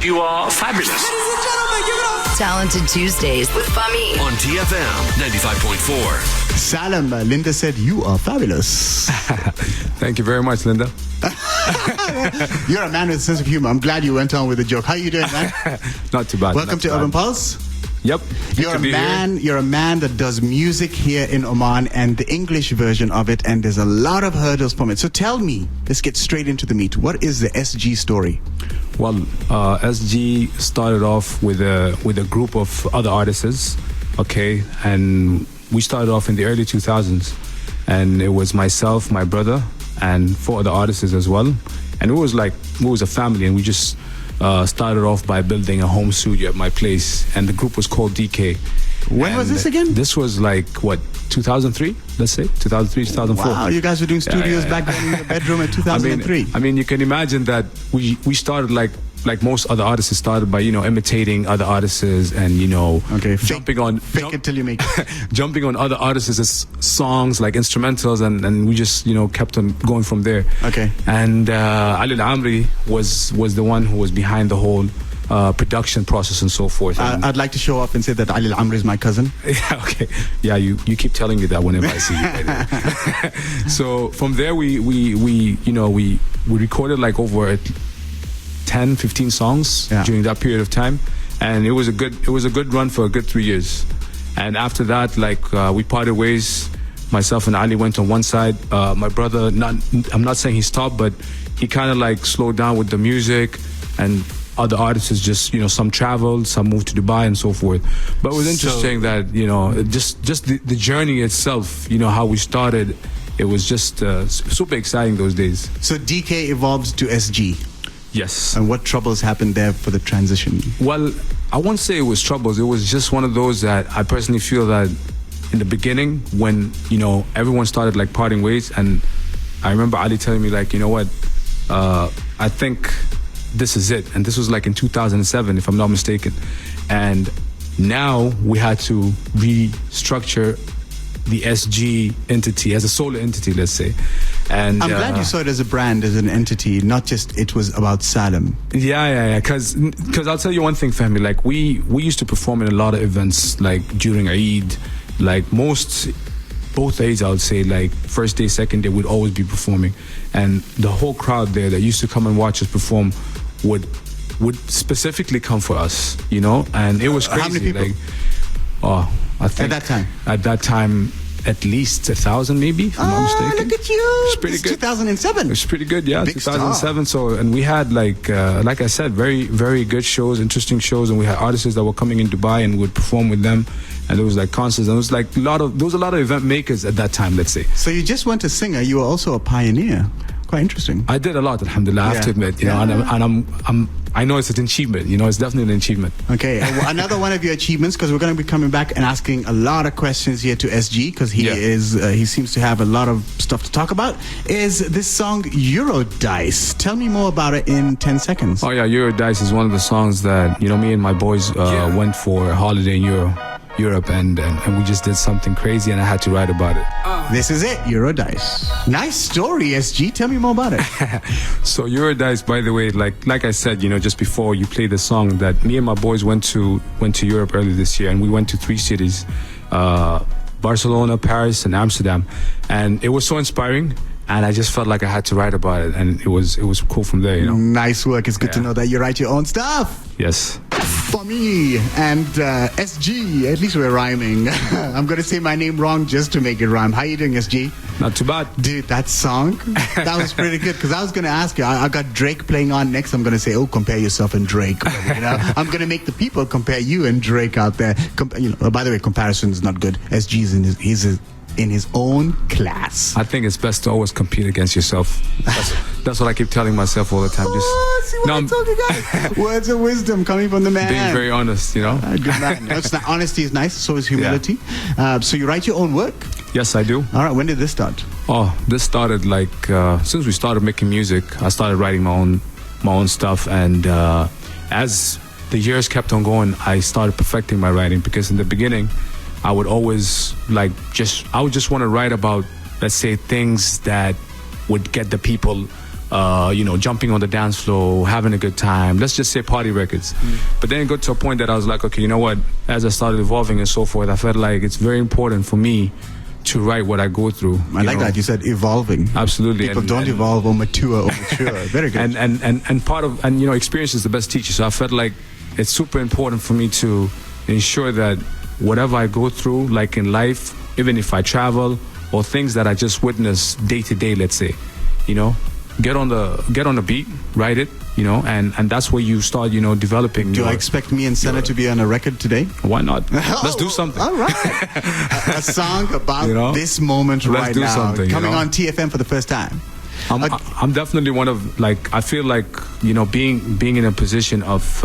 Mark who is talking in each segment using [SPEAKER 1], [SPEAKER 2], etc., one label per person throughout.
[SPEAKER 1] You are fabulous.
[SPEAKER 2] Ladies and gentlemen, give it up.
[SPEAKER 3] Talented Tuesdays with Fahmi
[SPEAKER 1] On TFM 95.4.
[SPEAKER 4] Salim, Linda said you are fabulous.
[SPEAKER 5] Thank you very much, Linda.
[SPEAKER 4] You're a man with a sense of humor. I'm glad you went on with the joke. How are you doing, man?
[SPEAKER 5] Not too bad.
[SPEAKER 4] Welcome to Urban Pulse.
[SPEAKER 5] Yep.
[SPEAKER 4] You're a man that does music here in Oman and the English version of it, and there's a lot of hurdles from it. So tell me, let's get straight into the meat. What is the SG story?
[SPEAKER 5] Well, SG started off with a group of other artists, okay, and we started off in the early 2000s, and it was myself, my brother, and 4 other artists as well, and it was a family, and we just started off by building a home studio at my place, and the group was called DK.
[SPEAKER 4] When was this again?
[SPEAKER 5] This was 2003, let's say, 2003, 2004.
[SPEAKER 4] Wow, you guys were doing studios back then in your bedroom in 2003.
[SPEAKER 5] I mean, you can imagine that we started like most other artists started by, imitating other artists and, jumping on...
[SPEAKER 4] Fake it till you make it.
[SPEAKER 5] Jumping on other artists' songs, like instrumentals, and we just, kept on going from there.
[SPEAKER 4] Okay.
[SPEAKER 5] And Ali Al-Amri was the one who was behind the whole production process and so forth.
[SPEAKER 4] I'd like to show up and say that Ali Al-Amri is my cousin.
[SPEAKER 5] Yeah, okay. Yeah, you keep telling me that whenever I see you. So from there, we recorded like over 10, 15 songs during that period of time, and it was a good run for a good 3 years. And after that, we parted ways. Myself and Ali went on one side. My brother, I'm not saying he stopped, but he kind of slowed down with the music, and other artists just, some traveled, some moved to Dubai and so forth. But it was interesting that, just the journey itself, how we started, it was just super exciting those days.
[SPEAKER 4] So DK evolved to SG.
[SPEAKER 5] Yes.
[SPEAKER 4] And what troubles happened there for the transition?
[SPEAKER 5] Well, I won't say it was troubles. It was just one of those that I personally feel that in the beginning, when, everyone started parting ways, and I remember Ali telling me what, I think this is it. And this was in 2007, if I'm not mistaken. And now we had to restructure the SG entity as a solo entity, let's say. And
[SPEAKER 4] I'm glad you saw it as a brand, as an entity, not just it was about Salim.
[SPEAKER 5] Yeah. Because I'll tell you one thing, Fahmi. We used to perform in a lot of events, during Eid, both Eids, I would say, first day, second day, we'd always be performing, and the whole crowd there that used to come and watch us perform would specifically come for us, and it was crazy.
[SPEAKER 4] How many people?
[SPEAKER 5] I think at that time at least 1,000 maybe, if I'm not mistaken.
[SPEAKER 4] Look at you.
[SPEAKER 5] It's pretty good.
[SPEAKER 4] 2007.
[SPEAKER 5] It was pretty good, yeah.
[SPEAKER 4] Big
[SPEAKER 5] 2007. So, and we had like I said, very, very good shows, interesting shows, and we had artists that were coming in Dubai and would perform with them. And there was concerts, and there was a lot of event makers at that time, let's say.
[SPEAKER 4] So you just weren't a singer, you were also a pioneer. Quite interesting.
[SPEAKER 5] I did a lot, alhamdulillah, I have to admit, you know, and I know it's an achievement, it's definitely an achievement.
[SPEAKER 4] Okay, another one of your achievements, because we're going to be coming back and asking a lot of questions here to SG, because he seems to have a lot of stuff to talk about, is this song Eurodice. Tell me more about it in 10 seconds.
[SPEAKER 5] Oh yeah, Eurodice is one of the songs that, me and my boys went for a holiday in Europe, and we just did something crazy, and I had to write about it.
[SPEAKER 4] This is it, Eurodice. Nice story, SG. Tell me more about it.
[SPEAKER 5] So Eurodice, by the way, like I said, just before you play the song, that me and my boys went to Europe earlier this year, and we went to 3 cities, Barcelona, Paris, and Amsterdam, and it was so inspiring. And I just felt like I had to write about it, and it was cool from there,
[SPEAKER 4] Nice work. It's good to know that you write your own stuff.
[SPEAKER 5] Yes.
[SPEAKER 4] Fahmi and SG, at least we're rhyming. I'm going to say my name wrong just to make it rhyme. How you doing, SG?
[SPEAKER 5] Not too bad.
[SPEAKER 4] Dude, that song, that was pretty good, because I was going to ask you, I got Drake playing on next. I'm going to say, compare yourself and Drake. I'm going to make the people compare you and Drake out there. By the way, comparison is not good. SG's in his own class.
[SPEAKER 5] I think it's best to always compete against yourself. That's what I keep telling myself all the time.
[SPEAKER 4] I'm talking about. Words of wisdom coming from the man.
[SPEAKER 5] Being very honest,
[SPEAKER 4] Good man. Honesty is nice, so is humility.
[SPEAKER 5] Yeah.
[SPEAKER 4] So you write your own work?
[SPEAKER 5] Yes, I do.
[SPEAKER 4] All right, when did this start?
[SPEAKER 5] This started since we started making music, I started writing my own stuff, and as the years kept on going, I started perfecting my writing, because in the beginning, I would always just want to write about, let's say, things that would get the people jumping on the dance floor, having a good time. Let's just say party records. But then it got to a point that I was like, okay, you know what? As I started evolving and so forth, I felt like it's very important for me to write what I go through.
[SPEAKER 4] I like that. You said evolving.
[SPEAKER 5] Absolutely.
[SPEAKER 4] People don't evolve or mature. Very good.
[SPEAKER 5] And experience is the best teacher. So I felt like it's super important for me to ensure that whatever I go through, like in life, even if I travel or things that I just witness day to day, let's say, get on the beat, write it, and that's where you start, developing.
[SPEAKER 4] Do I expect me and Senna to be on a record today?
[SPEAKER 5] Why not? Let's do something.
[SPEAKER 4] All right. a song about this moment right now.
[SPEAKER 5] Let's do something.
[SPEAKER 4] Coming on TFM for the first time.
[SPEAKER 5] I'm definitely one of, I feel like, being in a position of,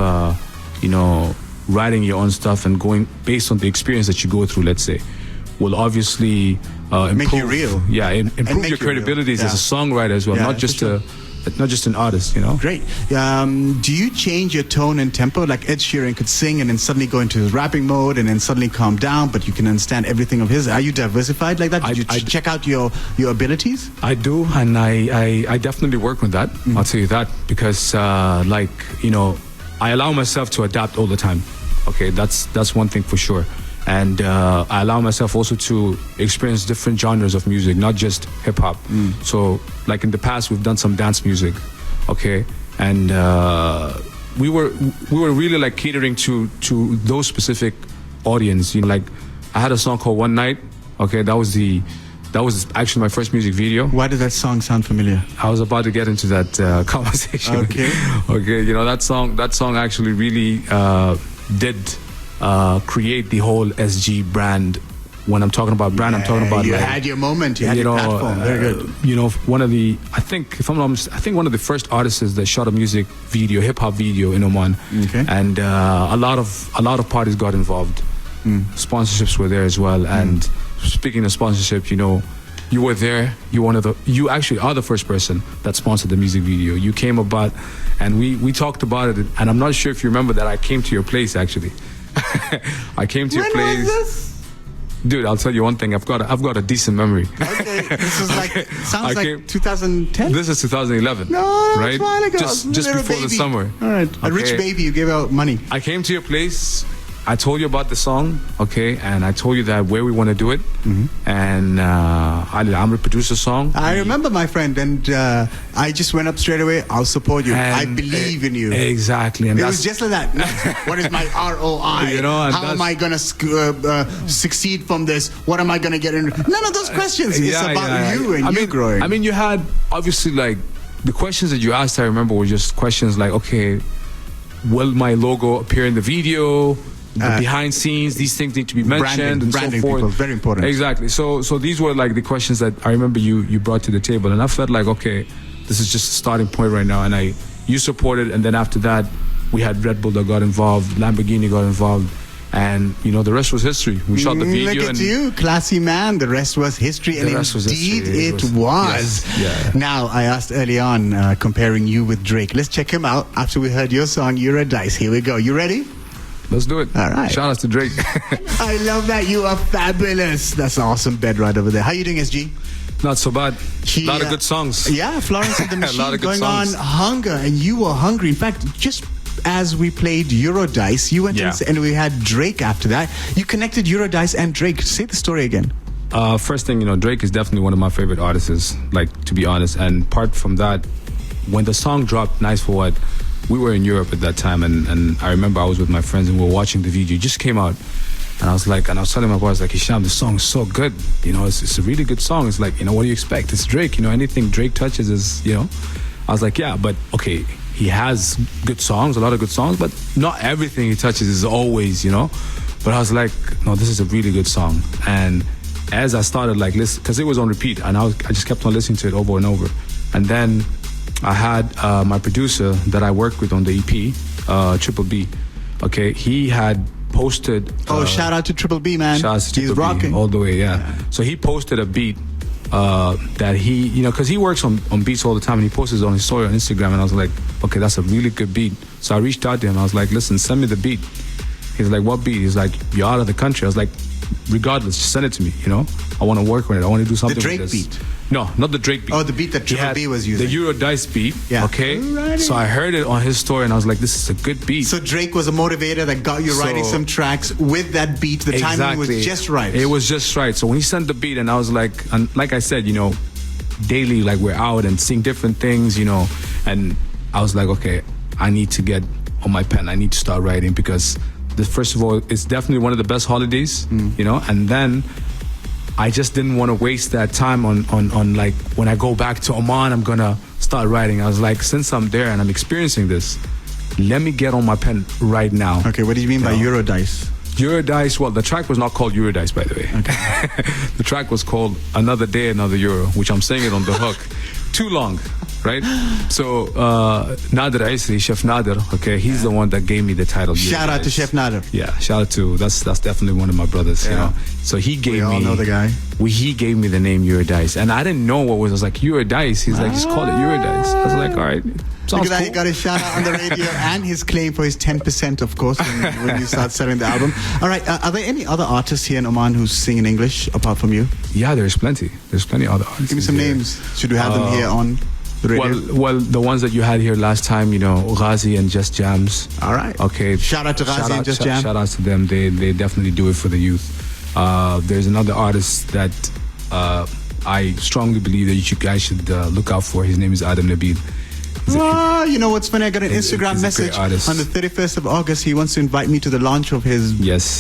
[SPEAKER 5] writing your own stuff and going based on the experience that you go through, let's say, will obviously improve,
[SPEAKER 4] make you real.
[SPEAKER 5] Yeah, improve your credibility as a songwriter as well, not just an artist,
[SPEAKER 4] Great. Do you change your tone and tempo? Like Ed Sheeran could sing and then suddenly go into his rapping mode and then suddenly calm down, but you can understand everything of his. Are you diversified like that? Did you check out your abilities?
[SPEAKER 5] I do, and I definitely work with that. I'll tell you that, because I allow myself to adapt all the time. Okay, that's one thing for sure. And I allow myself also to experience different genres of music, not just hip hop. So, like in the past, we've done some dance music, okay, and we were really like catering to those specific audience. Like I had a song called One Night, okay, that was actually my first music video.
[SPEAKER 4] Why did that song sound familiar?
[SPEAKER 5] I was about to get into that conversation.
[SPEAKER 4] Okay.
[SPEAKER 5] Okay, that song actually really did create the whole SG brand. When I'm talking about brand, I'm talking about
[SPEAKER 4] you had your moment, you had your platform. Very good.
[SPEAKER 5] One of the one of the first artists that shot a music video, hip hop video in Oman.
[SPEAKER 4] Okay.
[SPEAKER 5] And a lot of parties got involved. Sponsorships were there as well. And speaking of sponsorship, you were there. You actually are the first person that sponsored the music video. You came about, and we talked about it. And I'm not sure if you remember that I came to your place actually. I came to your place.
[SPEAKER 4] When was this?
[SPEAKER 5] Dude, I'll tell you one thing. I've got a decent memory.
[SPEAKER 4] Okay, this is sounds like 2010.
[SPEAKER 5] This is 2011.
[SPEAKER 4] No,
[SPEAKER 5] right?
[SPEAKER 4] That's a while ago.
[SPEAKER 5] Just before the summer.
[SPEAKER 4] All right, a rich baby. You gave out money.
[SPEAKER 5] I came to your place. I told you about the song, okay, and I told you that where we want to do it, and I'm reproduce the song.
[SPEAKER 4] I remember, my friend, and I just went up straight away. I'll support you. I believe in you.
[SPEAKER 5] Exactly, and
[SPEAKER 4] it was just like that. What is my ROI? How am I going to succeed from this? What am I going to get in? None of those questions. It's about you and you growing.
[SPEAKER 5] I mean, you had obviously like the questions that you asked. I remember were just questions like, okay, will my logo appear in the video? The behind scenes, these things need to be mentioned and
[SPEAKER 4] branding
[SPEAKER 5] so forth.
[SPEAKER 4] People, very important.
[SPEAKER 5] Exactly. So these were like the questions that I remember you brought to the table, and I felt like, okay, this is just a starting point right now, and you supported, and then after that, we had Red Bull that got involved, Lamborghini got involved, and the rest was history. We shot the video.
[SPEAKER 4] Look at you, classy man. The rest was history, and indeed it was.
[SPEAKER 5] Yes, yeah.
[SPEAKER 4] Now, I asked early on, comparing you with Drake. Let's check him out after we heard your song, You're a Dice. Here we go. You ready?
[SPEAKER 5] Let's do it.
[SPEAKER 4] All right.
[SPEAKER 5] Shout out to Drake.
[SPEAKER 4] I love that. You are fabulous. That's an awesome bed right over there. How you doing, SG?
[SPEAKER 5] Not so bad. A lot of good songs.
[SPEAKER 4] Yeah, Florence and the Machine.
[SPEAKER 5] A lot of good
[SPEAKER 4] going
[SPEAKER 5] songs.
[SPEAKER 4] on Hunger, and you were hungry. In fact, just as we played Eurodice, you went and we had Drake after that. You connected Eurodice and Drake. Say the story again.
[SPEAKER 5] First thing, Drake is definitely one of my favorite artists, like, to be honest. And apart from that, when the song dropped, Nice for What, we were in Europe at that time, and I remember I was with my friends and we were watching the video. It just came out, and I was telling my boys, like, Hisham, this song is so good. It's a really good song. It's like, what do you expect? It's Drake. Anything Drake touches is, I was like, yeah, but okay, he has good songs, a lot of good songs, but not everything he touches is always, But I was like, no, this is a really good song. And as I started listen, because it was on repeat, and I just kept on listening to it over and over. And then I had my producer that I worked with on the EP, Triple B. Okay, he had posted.
[SPEAKER 4] Shout out to Triple B, man.
[SPEAKER 5] Shout out to Triple
[SPEAKER 4] He's rocking
[SPEAKER 5] B all the way, yeah. So he posted a beat that he, because he works on beats all the time, and he posts it on his story on Instagram. And I was like, okay, that's a really good beat. So I reached out to him. I was like, listen, send me the beat. He's like, what beat? He's like, you're out of the country. I was like, regardless, just send it to me, you know. I want to work with it. I want to do something
[SPEAKER 4] The Drake
[SPEAKER 5] with this.
[SPEAKER 4] beat?
[SPEAKER 5] No, not the Drake beat.
[SPEAKER 4] Oh, the beat that Triple B was using.
[SPEAKER 5] The Eurodice beat, okay?
[SPEAKER 4] Alrighty.
[SPEAKER 5] So I heard it on his story and I was like, this is a good beat.
[SPEAKER 4] So Drake was a motivator that got you writing some tracks with that beat. The timing was just right.
[SPEAKER 5] It was just right. So when he sent the beat and I was like, and like I said, you know, daily, like we're out and seeing different things, you know, and I was like, okay, I need to get on my pen. I need to start writing because first of all, it's definitely one of the best holidays, you know, and then I just didn't want to waste that time on like when I go back to Oman, I'm gonna start writing. I was like, since I'm there and I'm experiencing this, let me get on my pen right now.
[SPEAKER 4] Okay, what do you mean by Eurodice?
[SPEAKER 5] Eurodice, well, the track was not called Eurodice, by the way. Okay. The track was called Another Day, Another Euro, which I'm saying it on the hook. Too long, right? So, Nader Aisri, Chef Nader, okay, he's the one that gave me the title.
[SPEAKER 4] Shout out to Chef Nader.
[SPEAKER 5] Yeah, shout out to, that's definitely one of my brothers, you know. So he gave me.
[SPEAKER 4] We all know the guy.
[SPEAKER 5] He gave me the name Eurodice. And I didn't know what it was. I was like, Eurodice. He's like, just call it Eurodice. I was like, all right.
[SPEAKER 4] Look at that, he got his shout out on the radio and his claim for his 10%, of course, when you start selling the album. All right, are there any other artists here in Oman who sing in English apart from you?
[SPEAKER 5] Yeah, there's plenty. There's plenty of other artists.
[SPEAKER 4] Give me some names. Should we have them here on the radio?
[SPEAKER 5] Well, the ones that you had here last time, you know, Ghazi and Just Jams.
[SPEAKER 4] All right.
[SPEAKER 5] Okay.
[SPEAKER 4] Shout out to Ghazi and Just Jams.
[SPEAKER 5] Shout out to them. They definitely do it for the youth. There's another artist that I strongly believe that you guys should look out for. His name is Adam Nabil.
[SPEAKER 4] You know what's funny? I got an Instagram message on the 31st of August. He wants to invite me to the launch of his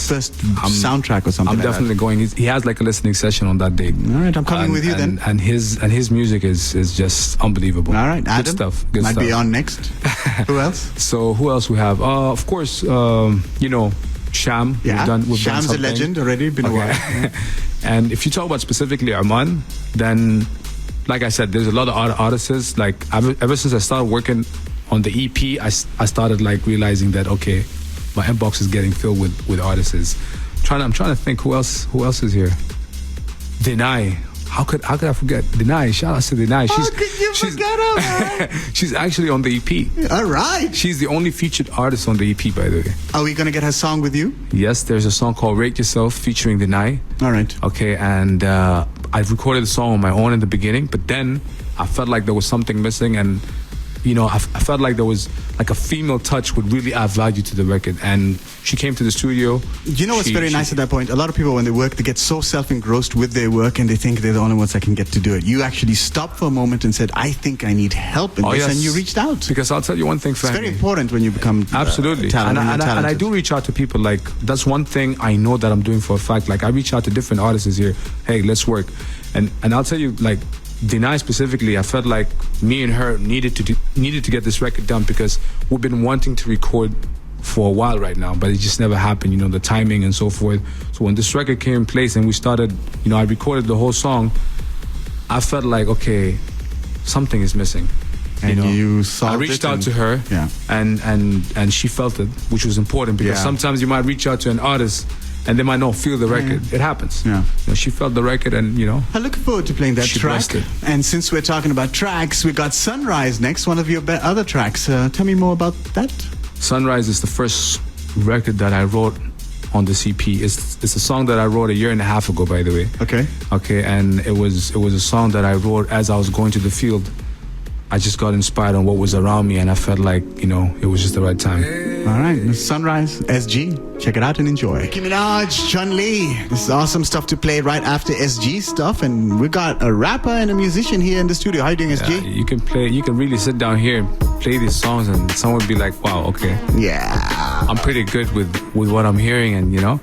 [SPEAKER 4] first soundtrack or something.
[SPEAKER 5] I'm definitely going. He has like a listening session on that date.
[SPEAKER 4] All right, I'm coming with you then.
[SPEAKER 5] And his music is just unbelievable.
[SPEAKER 4] All right, Adam.
[SPEAKER 5] Good stuff. Good
[SPEAKER 4] might
[SPEAKER 5] stuff.
[SPEAKER 4] be on next. Who else?
[SPEAKER 5] So who else we have? Of course, you know, Sham.
[SPEAKER 4] Yeah, Sham's a legend already. Been a while. Yeah.
[SPEAKER 5] And if you talk about specifically Oman, then, like I said, there's a lot of artists. Like ever since I started working on the EP, I started like realizing that okay, my inbox is getting filled with artists. I'm trying to think who else is here. Deny. How could I forget Deny? Shout out to Deny.
[SPEAKER 4] How could you forget her?
[SPEAKER 5] She's actually on the EP.
[SPEAKER 4] All right.
[SPEAKER 5] She's the only featured artist on the EP, by the way.
[SPEAKER 4] Are we gonna get her song with you?
[SPEAKER 5] Yes, there's a song called Rate Yourself featuring Deny.
[SPEAKER 4] All right.
[SPEAKER 5] Okay, and I've recorded the song on my own in the beginning, but then I felt like there was something missing, and you know, I felt like there was like a female touch would really add value to the record. And she came to the studio.
[SPEAKER 4] You know what's very nice at that point? A lot of people, when they work, they get so self-engrossed with their work and they think they're the only ones that can get to do it. You actually stopped for a moment and said, I think I need help in this, and you reached out.
[SPEAKER 5] Because I'll tell you one thing, Fahmi.
[SPEAKER 4] It's very important when you become
[SPEAKER 5] absolutely
[SPEAKER 4] talented.
[SPEAKER 5] And I do reach out to people. Like, that's one thing I know that I'm doing for a fact. Like, I reach out to different artists here. Hey, let's work. And I'll tell you, like, Deny specifically, I felt like me and her needed to get this record done because we've been wanting to record for a while right now, but it just never happened, you know, the timing and so forth. So when this record came in place and we started, you know, I recorded the whole song, I felt like, okay, something is missing.
[SPEAKER 4] And you saw
[SPEAKER 5] I reached out to her, and she felt it, which was important because sometimes you might reach out to an artist and they might not feel the record. It happens. Yeah. You know, she felt the record, and you know.
[SPEAKER 4] I look forward to playing that track. And since we're talking about tracks, we got Sunrise next, one of your other tracks. Tell me more about that.
[SPEAKER 5] Sunrise is the first record that I wrote on the CP. It's a song that I wrote a year and a half ago, by the way. Okay, and it was a song that I wrote as I was going to the field. I just got inspired on what was around me, and I felt like, you know, it was just the right time.
[SPEAKER 4] All right, Sunrise, SG. Check it out and enjoy. Nicki Minaj, Chun Li. This is awesome stuff to play right after SG stuff, and we got a rapper and a musician here in the studio. How you doing, SG?
[SPEAKER 5] Yeah, you can really sit down here and play these songs, and someone would be like, wow, okay.
[SPEAKER 4] Yeah.
[SPEAKER 5] I'm pretty good with what I'm hearing, and you know.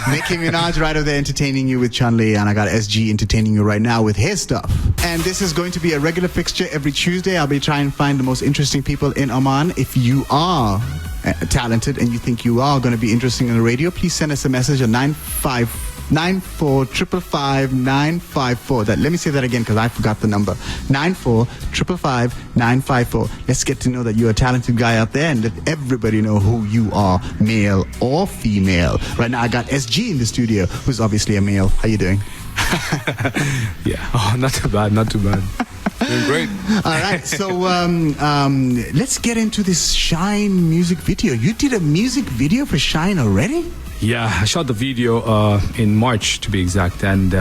[SPEAKER 4] Nicki Minaj right over there entertaining you with Chun Li, and I got SG entertaining you right now with his stuff. And this is going to be a regular fixture every Tuesday. I'll be trying to find the most interesting people in Oman. If you are talented and you think you are going to be interesting on the radio, please send us a message on 945555954. Let me say that again because I forgot the number. 945555954. Let's get to know that you're a talented guy out there and let everybody know who you are, male or female. Right now I got SG in the studio, who's obviously a male. How you doing?
[SPEAKER 5] Yeah. Oh, not too bad. Doing great.
[SPEAKER 4] All right, so let's get into this Shine music video. You did a music video for Shine already?
[SPEAKER 5] Yeah, I shot the video in March, to be exact. And,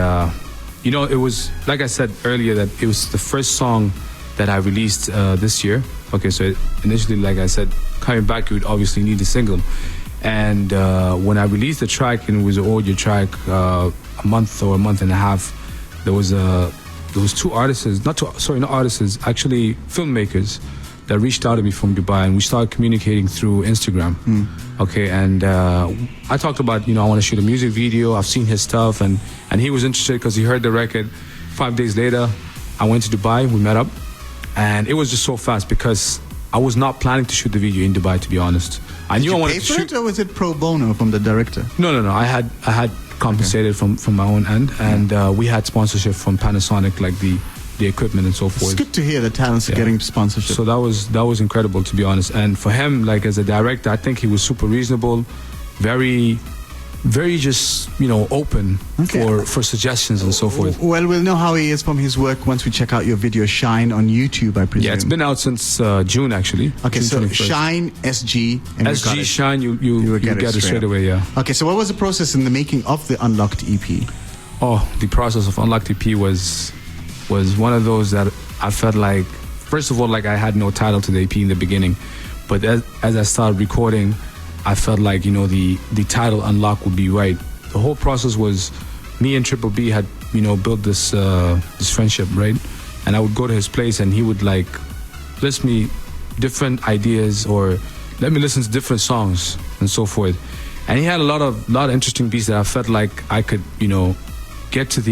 [SPEAKER 5] it was, like I said earlier, that it was the first song that I released this year. Okay, so initially, like I said, coming back, you would obviously need a single. And when I released the track, and it was an audio track, a month or a month and a half, there was two artists, not artists, actually filmmakers that reached out to me from Dubai, and we started communicating through Instagram. Okay, and I talked about, I want to shoot a music video. I've seen his stuff, and he was interested because he heard the record. 5 days later, I went to Dubai, we met up, and it was just so fast because I was not planning to shoot the video in Dubai, to be honest. I knew I wanted to shoot.
[SPEAKER 4] It, or was it pro bono from the director?
[SPEAKER 5] No. I had compensated from my own end, and we had sponsorship from Panasonic, like the equipment and so forth.
[SPEAKER 4] It's good to hear the talents are getting sponsorship.
[SPEAKER 5] So that was incredible, to be honest. And for him, like as a director, I think he was super reasonable, very, very just open for suggestions and so forth.
[SPEAKER 4] Well, we'll know how he is from his work once we check out your video Shine on YouTube, I presume.
[SPEAKER 5] Yeah, it's been out since June actually.
[SPEAKER 4] Okay,
[SPEAKER 5] June
[SPEAKER 4] so
[SPEAKER 5] 21st.
[SPEAKER 4] Shine SG and
[SPEAKER 5] SG Shine, you get it straight away. Yeah.
[SPEAKER 4] Okay, so what was the process in the making of the Unlocked EP?
[SPEAKER 5] Oh, the process of Unlocked EP was one of those that I felt like, first of all, like I had no title to the EP in the beginning, but as I started recording, I felt like the title Unlock would be right. The whole process was me and Triple B had built this friendship, right? And I would go to his place and he would like list me different ideas or let me listen to different songs and so forth. And he had a lot of interesting beats that I felt like I could get to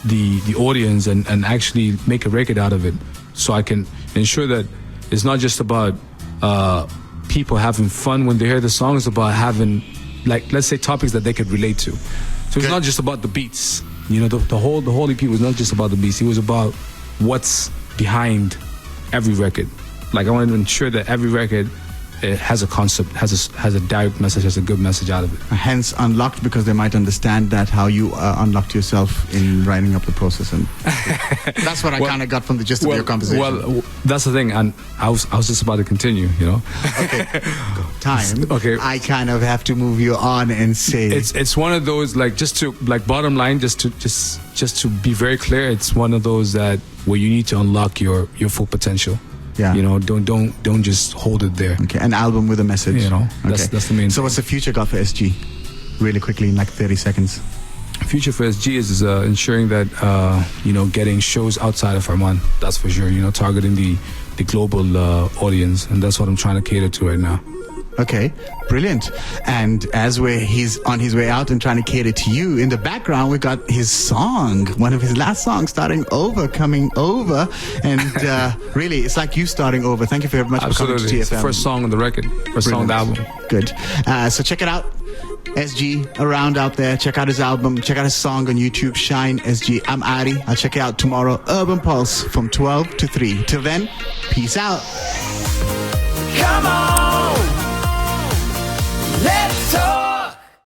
[SPEAKER 5] the audience and actually make a record out of it, so I can ensure that it's not just about people having fun when they hear the song. It's about having, like, let's say, topics that they could relate to. So it's not just about the beats. The whole EP was not just about the beats. It was about what's behind every record. Like, I wanted to ensure that every record has a concept, has a direct message, has a good message out of it.
[SPEAKER 4] Hence Unlocked, because they might understand that how you unlocked yourself in writing up the process, and that's what I kind of got from the gist of your conversation.
[SPEAKER 5] Well, that's the thing, and I was just about to continue.
[SPEAKER 4] Okay, time.
[SPEAKER 5] Okay,
[SPEAKER 4] I kind of have to move you on and say
[SPEAKER 5] it's one of those, like, just to, like, bottom line, just to be very clear, it's one of those that where you need to unlock your full potential.
[SPEAKER 4] Yeah.
[SPEAKER 5] Don't just hold it there.
[SPEAKER 4] Okay, an album with a message.
[SPEAKER 5] That's the main
[SPEAKER 4] So
[SPEAKER 5] thing.
[SPEAKER 4] what's the future got for SG? Really quickly, in like 30 seconds.
[SPEAKER 5] Future for SG is ensuring that, getting shows outside of Oman. That's for sure. Targeting the global audience. And that's what I'm trying to cater to right now.
[SPEAKER 4] Okay, brilliant. And as he's on his way out and trying to cater to you, in the background we got his song, one of his last songs, coming over, and really it's like you starting over. Thank you very much for coming to TFM.
[SPEAKER 5] It's the first song on the record, first song on the album.
[SPEAKER 4] Good. So check it out. SG around out there. Check out his album. Check out his song on YouTube, Shine SG. I'm Ari. I'll check you out tomorrow, Urban Pulse, from 12 to 3. Till then, peace out.